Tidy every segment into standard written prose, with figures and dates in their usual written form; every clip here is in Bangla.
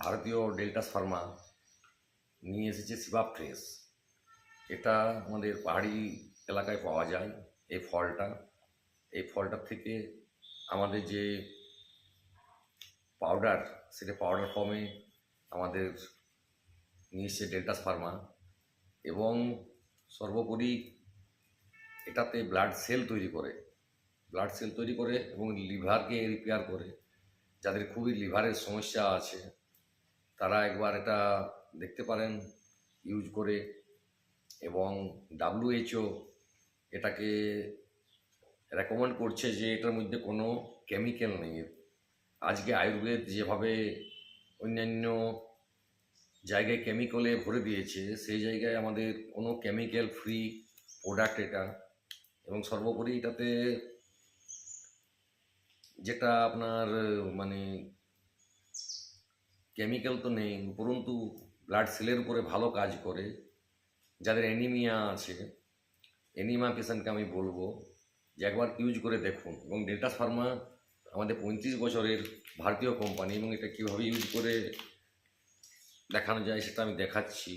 ভারতীয় ডেল্টাস ফার্মা নিয়ে এসেছে সিবা ফ্রেশ। এটা আমাদের পাহাড়ি এলাকায় পাওয়া যায়। এই ফলটার থেকে আমাদের যে পাউডার, সেটা পাউডার ফর্মে আমাদের নিয়ে এসেছে ডেল্টাস ফার্মা। এবং সর্বোপরি এটাতে ব্লাড সেল তৈরি করে এবং লিভারকে রিপেয়ার করে। যাদের খুবই লিভারের সমস্যা আছে তারা একবার এটা দেখতে পারেন ইউজ করে। এবং WHO এটাকে রেকমেন্ড করছে যে এটার মধ্যে কোনো কেমিক্যাল নেই। আজকে আয়ুর্বেদ যেভাবে অন্যান্য জায়গায় কেমিক্যালে ভরে দিয়েছে, সেই জায়গায় আমাদের কোনো কেমিক্যাল ফ্রি প্রোডাক্ট এটা। এবং সর্বোপরি এটাতে যেটা আপনার মানে কেমিক্যাল তো নেই, উপরন্তু ব্লাড সেলের উপরে ভালো কাজ করে। যাদের অ্যানিমিয়া আছে, অ্যানিমিয়া পেশেন্টকে আমি বলবো যে একবার ইউজ করে দেখুন। এবং ডেল্টাস ফার্মা আমাদের 35 বছরের ভারতীয় কোম্পানি, এবং এটা কীভাবে ইউজ করে দেখানো যায় সেটা আমি দেখাচ্ছি।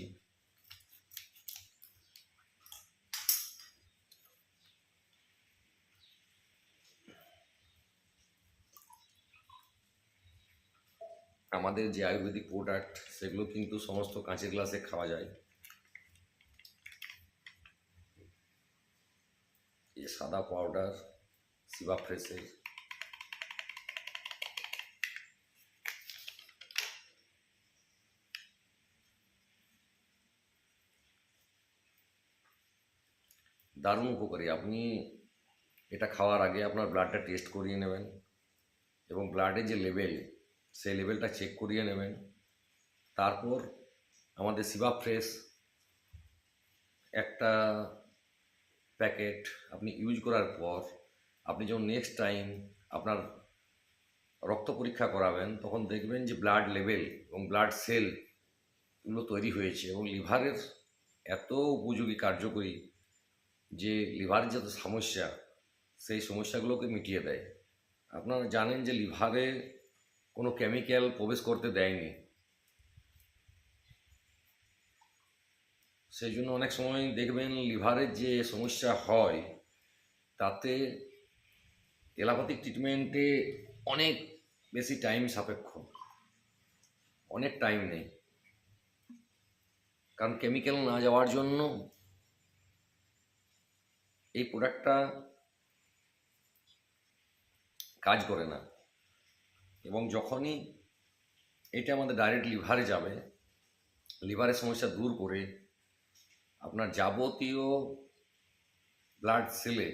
আমাদের যে আয়ুর্বেদিক প্রোডাক্ট সেগুলো কিন্তু সমস্ত কাঁচের গ্লাসে খাওয়া যায়। এই সাদা পাউডার সিবা ফ্রেশের, দারুণ উপকারী। আপনি এটা খাওয়ার আগে আপনার ব্লাডটা টেস্ট করিয়ে নেবেন এবং ব্লাডের যে লেভেল, সেই লেভেলটা চেক করিয়ে নেবেন। তারপর আমাদের সিবা ফ্রেশ একটা প্যাকেট আপনি ইউজ করার পর আপনি যখন নেক্সট টাইম আপনার রক্ত পরীক্ষা করাবেন, তখন দেখবেন যে ব্লাড লেভেল এবং ব্লাড সেলগুলো তৈরি হয়েছে এবং লিভারের এত উপযোগী কার্যকরী যে লিভারের যত সমস্যা, সেই সমস্যাগুলোকে মিটিয়ে দেয়। আপনারা জানেন যে লিভারে কোনো কেমিক্যাল প্রবেশ করতে দেয়নি, সেই জন্য অনেক সময় দেখবেন লিভারের যে সমস্যা হয় তাতে এলোপ্যাথিক ট্রিটমেন্টে অনেক বেশি টাইম সাপেক্ষ, অনেক টাইম নেই। কারণ কেমিক্যাল না যাওয়ার জন্য এই প্রোডাক্টটা কাজ করে না। এবং যখনই এটা আমাদের ডাইরেক্ট লিভারে যাবে, লিভারের সমস্যা দূর করে আপনার যাবতীয় ব্লাড সেলে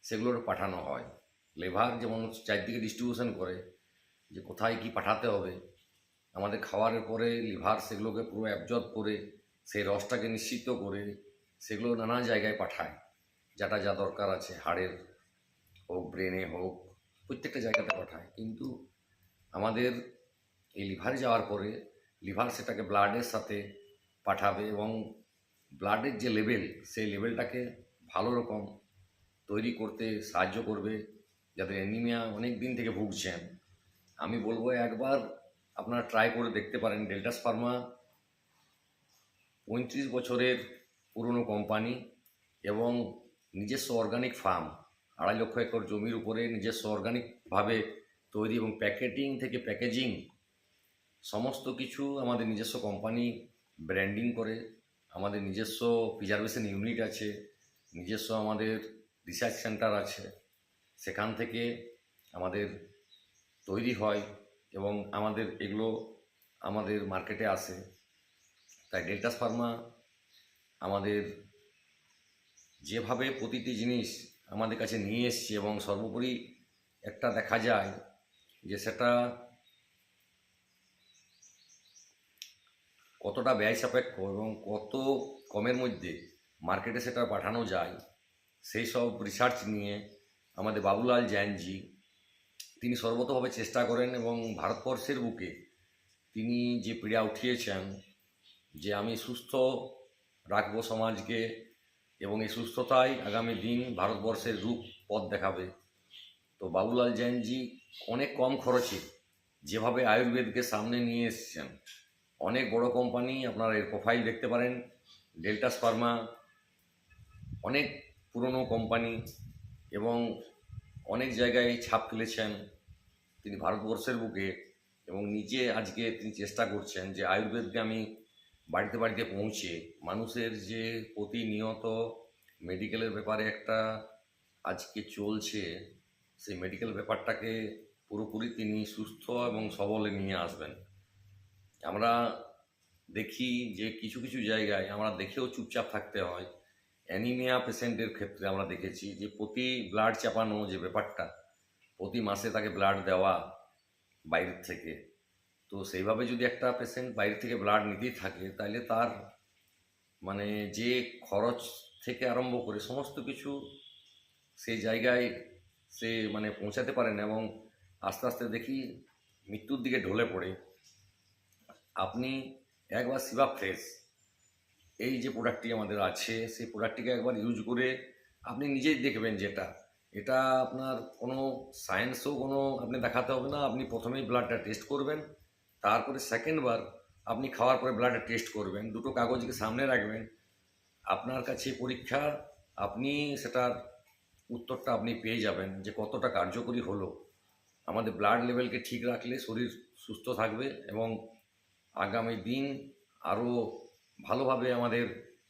সেগুলোর পাঠানো হয়। লিভার যেমন চারদিকে ডিস্ট্রিবিউশন করে যে কোথায় কি পাঠাতে হবে, আমাদের খাওয়ারের পরে লিভার সেগুলোকে পুরো অ্যাবজর্ব করে সেই রসটাকে নিশ্চিত করে সেগুলো নানা জায়গায় পাঠায়। যেটা যা দরকার আছে, হাড়ের হোক, ব্রেনে হোক, প্রত্যেকটা জায়গাতে পাঠায়। কিন্তু আমাদের এই লিভারে যাওয়ার পরে লিভার সেটাকে ব্লাডের সাথে পাঠাবে এবং ব্লাডের যে লেভেল, সেই লেভেলটাকে ভালো রকম তৈরি করতে সাহায্য করবে। যাদের অ্যানিমিয়া অনেক দিন থেকে ভুগছেন, আমি বলবো একবার আপনারা ট্রাই করে দেখতে পারেন। ডেল্টাস ফার্মা 35 বছরের পুরনো কোম্পানি এবং নিজস্ব অর্গানিক ফার্ম, 2.5 লক্ষ একর জমির উপরে নিজস্ব অর্গানিকভাবে তৈরি এবং প্যাকেটিং থেকে প্যাকেজিং সমস্ত কিছু আমাদের নিজস্ব কোম্পানি ব্র্যান্ডিং করে। আমাদের নিজস্ব প্রিজারভেশন ইউনিট আছে, নিজস্ব আমাদের রিসার্চ সেন্টার আছে, সেখান থেকে আমাদের তৈরি হয় এবং আমাদের এগুলো আমাদের মার্কেটে আসে। তাই ডেল্টাস ফার্মা আমাদের যেভাবে প্রতিটি জিনিস আমাদের কাছে নিয়ে এসছে এবং সর্বোপরি একটা দেখা যায় যে সেটা কতটা ব্যয় সাপেক্ষ এবং কত কমের মধ্যে মার্কেটে সেটা পাঠানো যায়, সেই সব রিসার্চ নিয়ে আমাদের বাবুলাল জৈনজি তিনি সর্বতভাবে চেষ্টা করেন এবং ভারতবর্ষের বুকে তিনি যে পীড়া উঠিয়েছেন যে আমি সুস্থ রাখবো সমাজকে এবং এই সুস্থতাই আগামী দিন ভারতবর্ষের রূপ পথ দেখাবে। তো বাবুলাল জৈনজি অনেক কম খরচে যেভাবে আয়ুর্বেদকে সামনে নিয়ে এসেছেন, অনেক বড় কোম্পানি, আপনারা এর প্রোফাইল দেখতে পারেন। ডেল্টাস ফার্মা অনেক পুরনো কোম্পানি এবং অনেক জায়গায় ছাপ ফেলেছেন তিনি ভারতবর্ষের বুকে, এবং নিজে আজকে তিনি চেষ্টা করছেন যে আয়ুর্বেদকে আমি বাড়িতে বাড়িতে পৌঁছে মানুষের যে প্রতিনিয়ত মেডিকেলের ব্যাপারে একটা আজকে চলছে, সেই মেডিকেল ব্যাপারটাকে পুরোপুরি তিনি সুস্থ এবং সবলে নিয়ে আসবেন। আমরা দেখি যে কিছু কিছু জায়গায় আমরা দেখেও চুপচাপ থাকতে হয়। অ্যানিমিয়া পেশেন্টের ক্ষেত্রে আমরা দেখেছি যে প্রতি ব্লাড চাপানো যে ব্যাপারটা, প্রতি মাসে তাকে ব্লাড দেওয়া বাইরের থেকে, তো সেইভাবে যদি একটা পেশেন্ট বাইরে থেকে ব্লাড নিতেই থাকে তাহলে তার মানে যে খরচ থেকে আরম্ভ করে সমস্ত কিছু সেই জায়গায় সে মানে পৌঁছাতে পারে না, এবং আস্তে আস্তে দেখি মৃত্যুর দিকে ঢলে পড়ে। আপনি একবার শিবা ফ্রেশ এই যে প্রোডাক্টটি আমাদের আছে, সেই প্রোডাক্টটিকে একবার ইউজ করে আপনি নিজেই দেখবেন যেটা এটা আপনার কোনো সায়েন্সও কোনো আপনি দেখাতে হবে না। আপনি প্রথমেই ব্লাডটা টেস্ট করবেন, তারপরে সেকেন্ডবার আপনি খাওয়ার পরে ব্লাডটা টেস্ট করবেন, দুটো কাগজকে সামনে রাখবেন, আপনার কাছে পরীক্ষা, আপনি সেটার উত্তরটা আপনি পেয়ে যাবেন যে কতটা কার্যকরী হলো। আমাদের ব্লাড লেভেলকে ঠিক রাখলে শরীর সুস্থ থাকবে, এবং আগামী দিন আরও ভালোভাবে আমাদের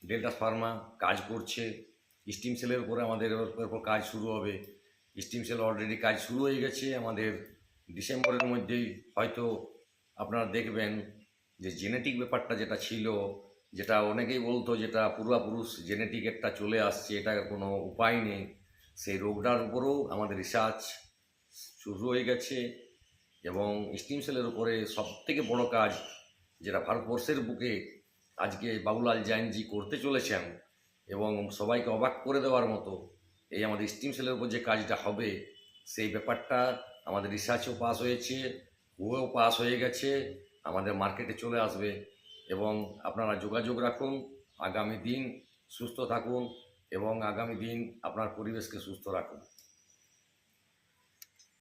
ডেল্টা ফার্মা কাজ করছে। স্টিম সেলের উপরে আমাদের এরপর কাজ শুরু হবে। স্টিম সেল অলরেডি কাজ শুরু হয়ে গেছে। আমাদের ডিসেম্বরের মধ্যেই হয়তো আপনারা দেখবেন যে জেনেটিক ব্যাপারটা যেটা ছিল, যেটা অনেকেই বলতো যেটা পূর্বাপুরুষ জেনেটিক একটা চলে আসছে, এটার কোনো উপায় নেই, সেই রোগটার উপরেও আমাদের রিসার্চ শুরু হয়ে গেছে। এবং স্টিম সেলের উপরে সবথেকে বড় কাজ যেটা ভারতবর্ষের বুকে আজকে বাবুলাল জাইনজি করতে চলেছেন, এবং সবাইকে অবাক করে দেওয়ার মতো এই আমাদের স্টিম সেলের উপর যে কাজটা হবে, সেই ব্যাপারটা আমাদের রিসার্চেও পাস হয়েছে, হুয়েও পাস হয়ে গেছে, আমাদের মার্কেটে চলে আসবে। এবং আপনারা যোগাযোগ রাখুন, আগামী দিন সুস্থ থাকুন এবং আগামী দিন আপনার পরিবেশকে সুস্থ রাখুন।